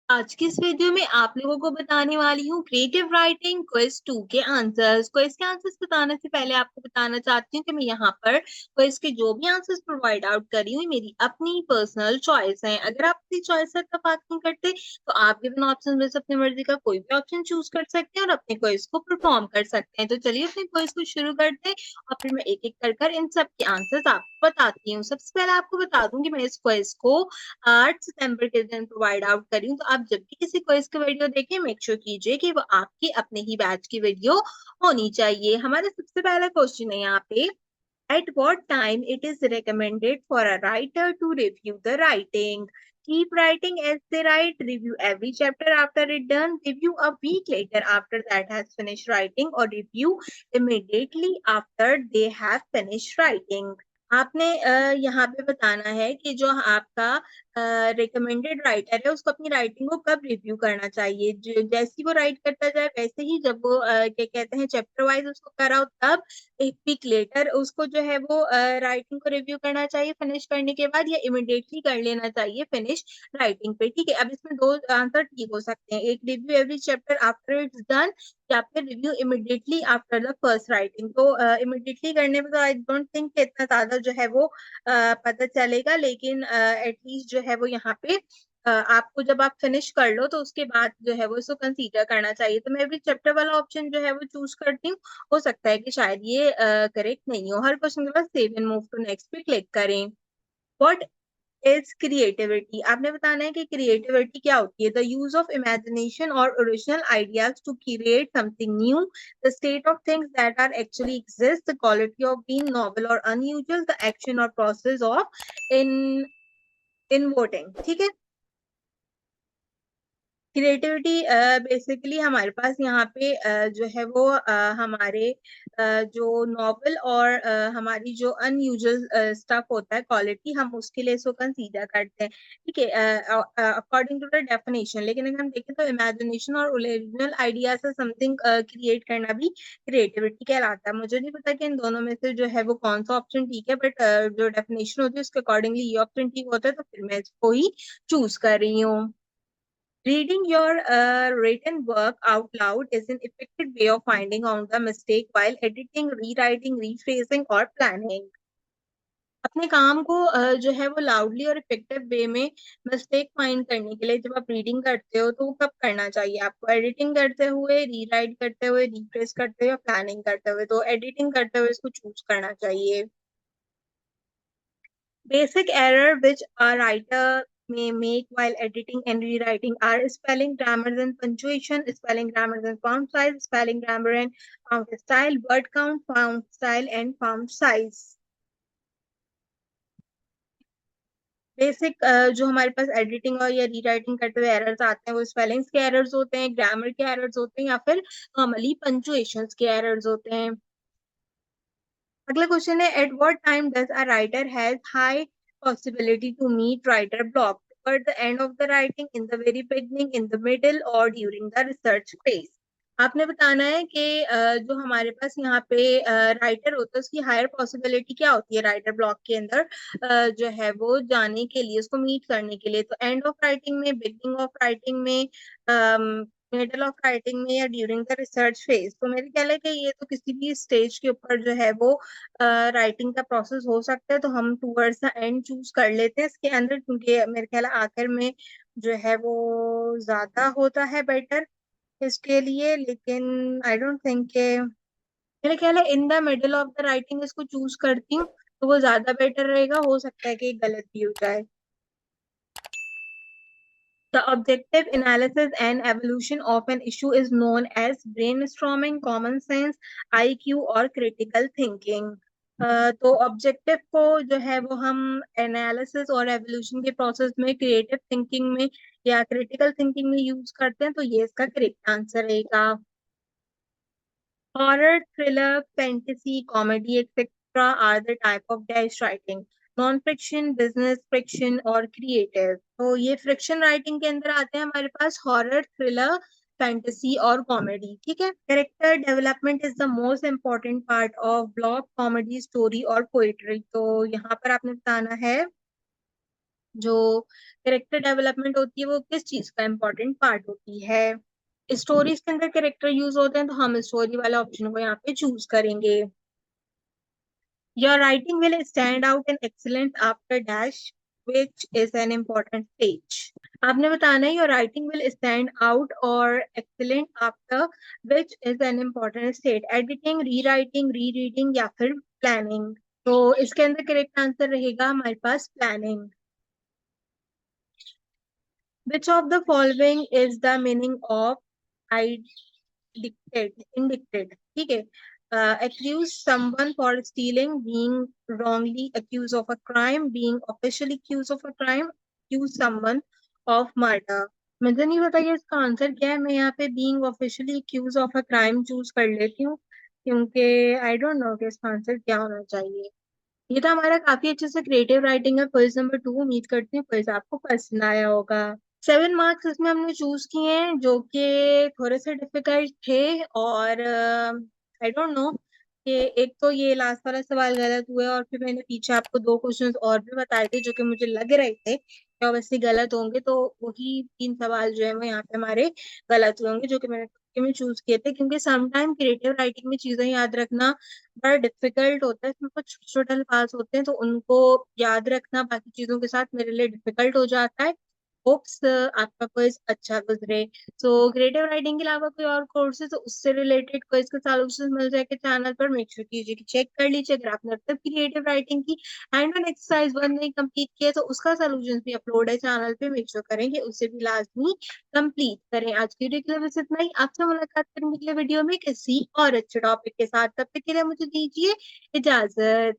आज की इस वीडियो में आप लोगों को बताने वाली हूँ क्रिएटिव राइटिंग क्विज 2 के आंसर्स। क्विज के आंसर्स बताने से पहले आपको बताना चाहती हूँ कि मैं यहाँ पर क्विज के जो भी आंसर्स प्रोवाइड आउट कर रही हूँ मेरी अपनी पर्सनल चॉइस है। अगर आप अपनी चॉइस से इत्तेफाक नहीं करते तो आप गिवन ऑप्शन में से अपनी मर्जी का कोई भी ऑप्शन चूज कर सकते हैं और अपने क्विज को परफॉर्म कर सकते हैं। तो चलिए अपने क्विज को शुरू करते हैं और फिर मैं एक एक कर इन सब के आंसर्स आपको बताती हूँ। सबसे पहले आपको बता दूं कि मैं इस क्विज को 8 सितंबर के दिन प्रोवाइड आउट करी हूँ। तो आप जब भी किसी क्विज की वीडियो देखें मेक श्योर कीजिए कि वो आपकी अपने ही बैच की वीडियो होनी चाहिए। हमारा सबसे पहला क्वेश्चन है यहाँ पे, at what time it is recommended for a writer to review the writing? Keep writing as they write, review every chapter after it done, review a week later after that has finished writing, or review immediately after they have finished writing. आपने यहाँ पे बताना है कि जो आपका recommended writer है उसको अपनी राइटिंग को कब रिव्यू करना चाहिए। जैसे वो राइट करता जाए वैसे ही जब वो क्या कहते हैं चैप्टर वाइज उसको कराओ, तब एक वीक लेटर उसको जो है वो राइटिंग को रिव्यू करना चाहिए फिनिश करने के बाद, या इमिडिएटली कर लेना चाहिए फिनिश राइटिंग पे। ठीक है, अब इसमें दो आंसर ठीक हो सकते हैं, एक review every chapter after it's done या फिर review immediately after the first writing. तो इमिडिएटली करने में तो आई डोंट थिंक इतना ज्यादा जो है वो पता चलेगा, लेकिन एटलीस्ट जो है वो यहाँ पे आपको जब आप फिनिश कर लो तो उसके बाद जो है वो इसको कंसीडर करना चाहिए। तो मैं एवरी चैप्टर वाला ऑप्शन जो है वो चूज करती हूँ। हो सकता है कि शायद ये करेक्ट नहीं हो। हर क्वेश्चन के बाद save and move to next पे क्लिक करें। What is creativity? आपने बताना है कि क्रिएटिविटी क्या होती है। द यूज ऑफ इमेजिनेशन और original ideas to create something new, the state of things that are actually exist, the quality of being novel और अनयूजुअल, द एक्शन और प्रोसेस ऑफ इन इनवोटिंग। ठीक है, creativity basically हमारे पास यहाँ पे जो है वो हमारे जो नॉवल और हमारी जो अनयूजुअल स्टफ होता है क्वालिटी, हम उसके लिए इसको कंसीडर करते हैं। ठीक है, अकॉर्डिंग टू द डेफिनेशन। लेकिन अगर हम देखें तो इमेजिनेशन और ओरिजिनल आइडिया से समथिंग क्रिएट करना भी क्रिएटिविटी कहलाता है। मुझे नहीं पता कि इन दोनों में से जो है वो कौन सा ऑप्शन ठीक है, बट जो डेफिनेशन होती है उसके अकॉर्डिंगली ये ऑप्शन ठीक होता है, तो फिर मैं इसको ही चूज कर रही हूँ। Reading your written work out loud is an effective way of finding out the mistake while editing, rewriting, rephrasing or planning. अपने काम को जो है वो लाउडली और इफेक्टिव वे में मिस्टेक फाइंड करने के लिए जब आप रीडिंग करते हो तो वो कब करना चाहिए आपको? एडिटिंग करते हुए, रीराइट करते हुए, रिफ्रेश करते हुए या प्लानिंग करते हुए? तो एडिटिंग करते हुए इसको चूज करना चाहिए। Basic error which a writer may make while editing and rewriting are spelling, grammar and punctuation, spelling, grammar and font size, spelling, grammar and font style, word count, font style and font size. Basic जो हमारे पास editing और या rewriting करते हुए errors आते हैं वो spellings के एरर्स होते हैं, ग्रामर के एरर्स होते हैं, या फिर नॉर्मली पंचुएशंस के एरर्स होते हैं। अगला क्वेश्चन है, at what time does a writer has high possibility to meet writer block? At the end of the writing, in the very beginning, in the middle or during the research phase? आपने बताना है कि जो हमारे पास यहाँ पे writer होता है उसकी हायर पॉसिबिलिटी क्या होती है राइटर ब्लॉक के अंदर जो है वो जाने के लिए, उसको मीट करने के लिए। तो एंड ऑफ राइटिंग में, बिगिनिंग ऑफ राइटिंग में, मिडल ऑफ राइटिंग में, या ड्यूरिंग द रिसर्च फेज? तो मेरे ख्याल है कि ये तो किसी भी स्टेज के ऊपर जो है वो राइटिंग का प्रोसेस हो सकता है, तो हम टूवर्ड्स द एंड चूज कर लेते हैं इसके अंदर, क्योंकि मेरे ख्याल है आखिर में जो है वो ज्यादा होता है बेटर इसके लिए। लेकिन आई डोंट थिंक के, मेरे ख्याल है in the middle of the writing इसको चूज करती हूँ तो वो ज्यादा बेटर रहेगा। हो सकता है कि गलत भी हो जाए। The objective analysis and evolution of an issue is known as brainstorming, common sense, IQ और critical thinking. तो ऑब्जेक्टिव को जो है वो हम एनालिसिस और एवोल्यूशन के प्रोसेस में, क्रिएटिव थिंकिंग में या क्रिटिकल थिंकिंग में यूज करते हैं, तो ये इसका करेक्ट आंसर रहेगा। Horror, thriller, fantasy, comedy, etc. are the type of dash writing. Non-fiction, business fiction और creative. तो ये फ्रिक्शन राइटिंग के अंदर आते हैं हमारे पास हॉरर, थ्रिलर, फैंटेसी और कॉमेडी। ठीक है, character development is the most important part of blog, comedy, story और पोइट्री। तो यहाँ पर आपने बताना है जो कैरेक्टर डेवलपमेंट होती है वो किस चीज का इम्पोर्टेंट पार्ट होती है। स्टोरीज के अंदर कैरेक्टर यूज होते हैं तो हम स्टोरी वाले ऑप्शन को यहाँ पे चूज करेंगे। Your writing will stand out in excellence after dash, which is an important stage. आपने बताना है your writing will stand out or excellent after which is an important state. Editing, rewriting, rereading या फिर planning. तो इसके अंदर correct answer रहेगा हमारे पास planning. Which of the following is the meaning of I dictate, indicted? ठीक है, accuse someone for stealing, being wrongly accused of a crime, being officially accused of a crime, accuse someone of murder. मुझे नहीं पता कि इसका answer क्या है। मैं यहाँ पे being officially accused of a crime choose कर लेती हूँ क्योंकि आई डोंट नो कि इसका आंसर क्या होना चाहिए। ये तो हमारा काफी अच्छे से क्रिएटिव राइटिंग है क्विज नंबर 2। उम्मीद करती हूँ क्विज आपको पसंद आया होगा। 7 मार्क्स इसमें हमने चूज किए हैं जो कि थोड़े से डिफिकल्ट थे और आई डोंट नो कि एक तो ये लास्ट वाला सवाल गलत हुआ और फिर मैंने पीछे आपको 2 क्वेश्चंस और भी बताए थे जो कि मुझे लग रहे थे कि ऑब्वियसली गलत होंगे, तो वही 3 सवाल जो है वो यहाँ पे हमारे गलत हुए होंगे जो कि मैंने चूज किए थे। क्योंकि समटाइम क्रिएटिव राइटिंग में चीजें याद रखना बड़ा डिफिकल्ट होता है, इसमें कुछ छोटे छोटे अल्फाज होते हैं तो उनको याद रखना बाकी चीजों के साथ मेरे लिए डिफिकल्ट हो जाता है। होप्स आपका क्विज अच्छा गुजरे। सो क्रिएटिव राइटिंग के अलावा कोई और कोर्स है तो उससे रिलेटेड क्विज के सॉल्यूशंस मिल जाएंगे चैनल पर। मेक श्योर कीजिए कि चेक कर लीजिए अगर आपने अब तक क्रिएटिव राइटिंग की एंड वन एक्सरसाइज 1 नहीं कंप्लीट किया तो उसका सॉल्यूशंस भी अपलोड है चैनल पे। मेक श्योर करेंगे उसे भी लाजमी कंप्लीट करें। आज की वीडियो के लिए बस इतना ही। आपसे मुलाकात करेंगे अगले वीडियो में किसी और अच्छे टॉपिक के साथ। तब तक के लिए मुझे दीजिए इजाजत।